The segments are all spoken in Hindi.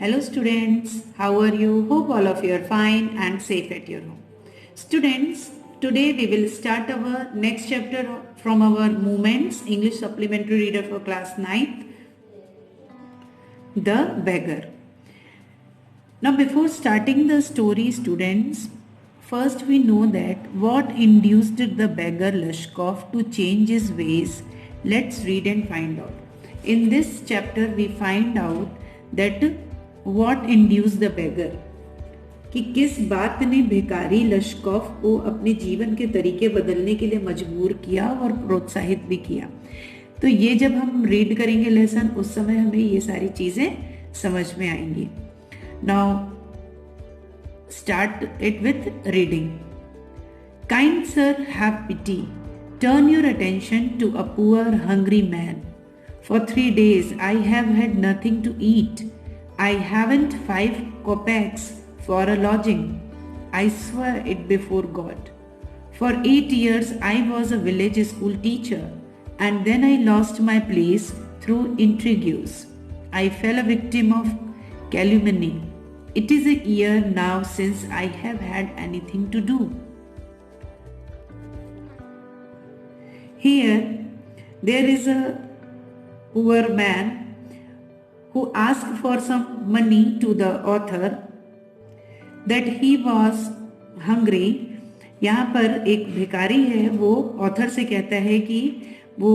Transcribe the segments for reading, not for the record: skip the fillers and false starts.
Hello students, how are you? Hope all of you are fine and safe at your home. Students, today we will start our next chapter from our Movements English Supplementary Reader for class 9th, The Beggar. Now before starting the story students, first we know that what induced the beggar Lashkov to change his ways. Let's read and find out. In this chapter we find out that what induced the beggar, कि किस बात ने भिखारी लश्कोफ को अपने जीवन के तरीके बदलने के लिए मजबूर किया और प्रोत्साहित भी किया। तो ये जब हम रीड करेंगे लेसन उस समय हमें ये सारी चीजें समझ में आएंगी। Now start it with reading. Kind sir, have pity, turn your attention to a poor hungry man. For 3 days I have had nothing to eat. I haven't 5 kopecks for a lodging. I swear it before God. For 8 years I was a village school teacher, and then I lost my place through intrigues. I fell a victim of calumny. It is a year now since I have had anything to do. Here there is a poor man who asked for some money to the author that he was hungry. यहाँ पर एक भिखारी है, वो ऑथर से कहता है कि वो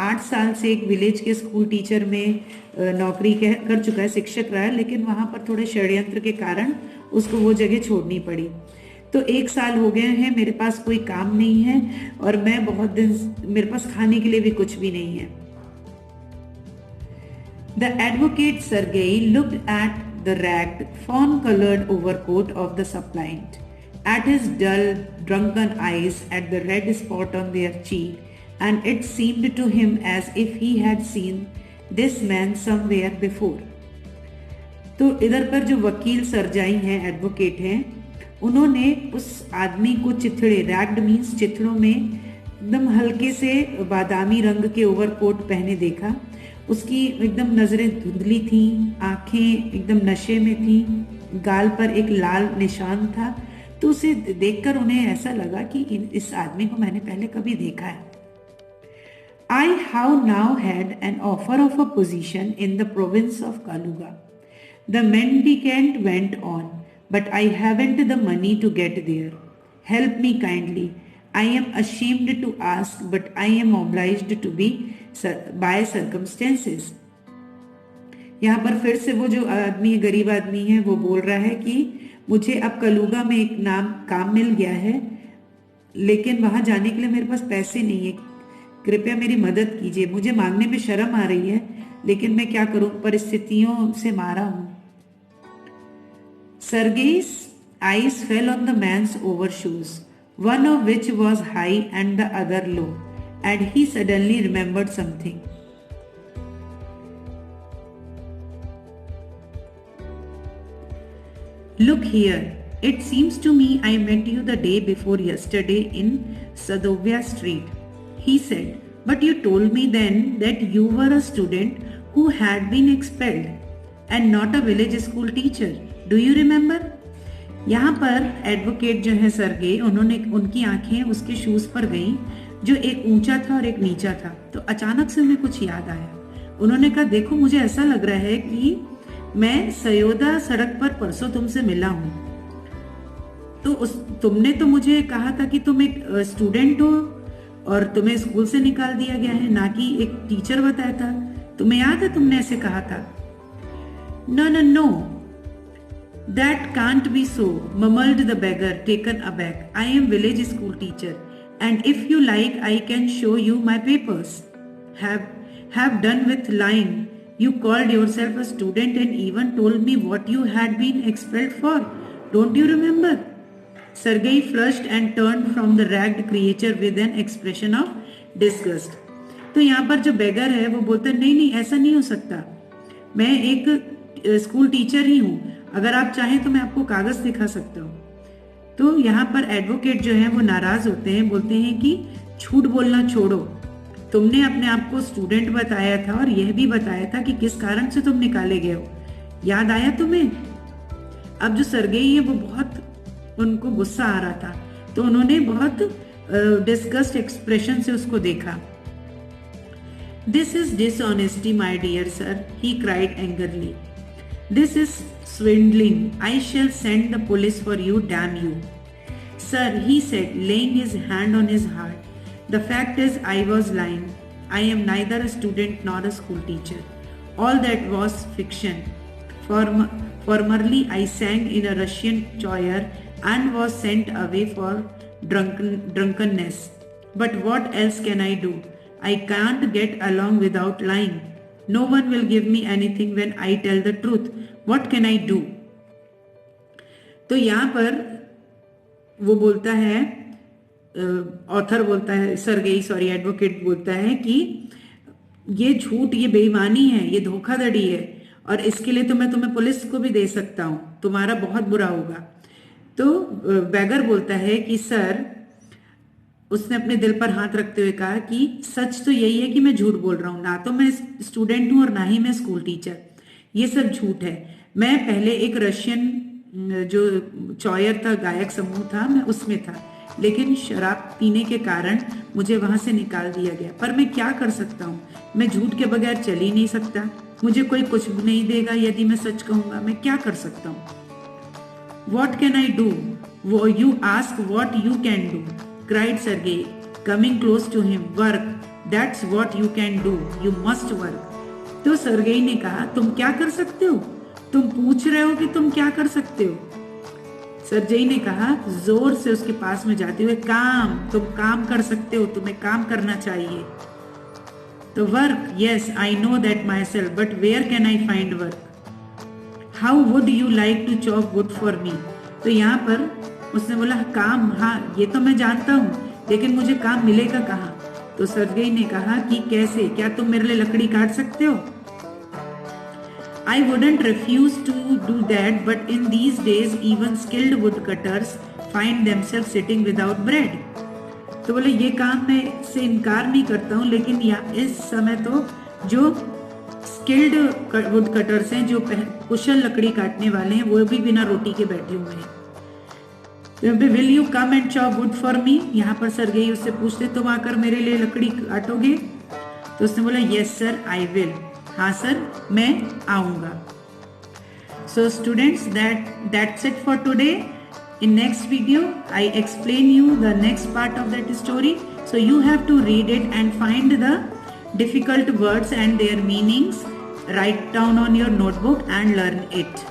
8 साल से एक विलेज के स्कूल टीचर में नौकरी कर चुका है, शिक्षक रहा है, लेकिन वहाँ पर थोड़े षड्यंत्र के कारण उसको वो जगह छोड़नी पड़ी। तो 1 साल हो गए हैं, मेरे पास कोई काम नहीं है और मैं बहुत दिन, मेरे पास खाने के लिए भी कुछ भी नहीं है। The advocate Sergei looked at the ragged, fawn-colored overcoat of the suppliant, at his dull, drunken eyes, at the red spot on their cheek, and it seemed to him as if he had seen this man somewhere before. तो इधर पर जो वकील सरजाई हैं, एडवोकेट हैं, उन्होंने उस आदमी को चिथड़े, रैग्ड मीन्स चिथड़ों में एकदम हल्के से बादामी रंग के ओवरकोट पहने देखा। उसकी एकदम नजरें धुंधली थी, आंखें एकदम नशे में थी, गाल पर एक लाल निशान था। तो उसे देखकर उन्हें ऐसा लगा कि इस आदमी को मैंने पहले कभी देखा है। I have now had an offer of a position in the province of Kaluga. The mendicant went on, but I haven't the money to get there. Help me kindly. I am ashamed to ask, but I am obliged to be by circumstances. यहाँ पर फिर से वो जो आदमी, गरीब आदमी है, वो बोल रहा है कि मुझे अब कलूगा में एक काम मिल गया है, लेकिन वहां जाने के लिए मेरे पास पैसे नहीं है। कृपया मेरी मदद कीजिए। मुझे मांगने में शर्म आ रही है, लेकिन मैं क्या करूं, परिस्थितियों से मारा हूं। Sergei's eyes fell on the man's overshoes, one of which was high and the other low, and he suddenly remembered something. Look here, it seems to me I met you the day before yesterday in Sadovia Street, he said, but you told me then that you were a student who had been expelled and not a village school teacher. Do you remember? यहाँ पर एडवोकेट जो है सरगे, उनकी आंखें उसके शूज पर गईं जो एक ऊंचा था और एक नीचा था। तो अचानक से उन्हें कुछ याद आया। उन्होंने कहा, देखो मुझे ऐसा लग रहा है कि मैं सयोदा सड़क पर परसों तुमसे मिला हूं। तो तुमने तो मुझे कहा था कि तुम एक स्टूडेंट हो और तुम्हें स्कूल से निकाल दिया गया है, ना कि एक टीचर बताया था। तुम्हें याद है तुमने ऐसे कहा था? No, that can't be so, mumbled the beggar, taken aback. I am village school teacher, and if you like, I can show you my papers. Have done with lying. You called yourself a student and even told me what you had been expelled for. Don't you remember? Sergei flushed and turned from the ragged creature with an expression of disgust. तो यहाँ पर जो beggar है वो बोलता है, नहीं, ऐसा नहीं हो सकता। मैं एक स्कूल टीचर ही हूँ। अगर आप चाहें तो मैं आपको कागज दिखा सकता हूँ। तो यहाँ पर एडवोकेट जो है वो नाराज होते हैं, बोलते हैं कि झूठ बोलना छोड़ो। तुमने अपने आप को स्टूडेंट बताया था और यह भी बताया था कि किस कारण से तुम निकाले गए हो। याद आया तुम्हें? अब जो सर्गेई है वो बहुत उनको गुस्सा आ रहा था, तो उन्होंने बहुत डिस्गस्ट एक्सप्रेशन से उसको देखा। This is dishonesty, my dear sir, he cried angrily. This is swindling. I shall send the police for you, damn you. Sir, he said, laying his hand on his heart, the fact is I was lying. I am neither a student nor a school teacher. All that was fiction. Formerly I sang in a Russian choir and was sent away for drunkenness. But what else can I do? I can't get along without lying. No one will give me anything when I tell the truth. What can I do? तो यहाँ पर वो बोलता है, ऑथर बोलता है, एडवोकेट बोलता है कि ये झूठ, ये बेईमानी है, ये धोखाधड़ी है, और इसके लिए तो मैं तुम्हें पुलिस को भी दे सकता हूं, तुम्हारा बहुत बुरा होगा। तो बैगर बोलता है कि सर, उसने अपने दिल पर हाथ रखते हुए कहा कि सच तो यही है कि मैं झूठ बोल रहा हूं, ना तो मैं स्टूडेंट हूं और ना ही मैं स्कूल टीचर, ये सब झूठ है। मैं पहले एक रशियन जो चॉयर था, गायक समूह था, मैं उसमें था, लेकिन शराब पीने के कारण मुझे वहां से निकाल दिया गया। पर मैं क्या कर सकता हूँ, मैं झूठ के बगैर चल ही नहीं सकता, मुझे कोई कुछ भी नहीं देगा यदि मैं सच कहूंगा, मैं क्या कर सकता हूँ? What can I do? You ask what you can do, cried Sergei, coming close to him. Work, that's what you can do. You must work. तो सर्गेई ने कहा, तुम क्या कर सकते हो? तुम पूछ रहे हो कि तुम क्या कर सकते हो? सर्गेई ने कहा जोर से उसके पास में जाते हुए, काम, तुम काम कर सकते हो, तुम्हें काम करना चाहिए। तो work, yes I know that myself, but where can I find work? How would you like to chop wood for me? तो यहाँ पर उसने बोला काम, हाँ ये तो मैं जानता हूँ, लेकिन मुझे काम मिलेगा कहाँ? तो सर्गेई ने कहा कि कैसे, क्या तुम मेरे लिए लकड़ी काट सकते हो? I wouldn't refuse to do that, but in these days even skilled woodcutters find themselves sitting without bread. तो बोले ये काम मैं से इनकार नहीं करता हूँ, लेकिन इस समय तो जो स्किल्ड वुड कटर्स हैं, जो कुशल लकड़ी काटने वाले हैं, वो भी बिना रोटी के बैठे हुए हैं। Will you come and chop wood for मी? यहाँ पर सर्गेई उससे पूछते, तुम आकर मेरे लिए लकड़ी काटोगे? तो उसने बोला यस सर आई विल, हाँ सर मैं आऊंगा। So students, that's it for today. In next video I explain you the next part of that story, so you have to read it and find the difficult words and their meanings, write down on your notebook and learn it.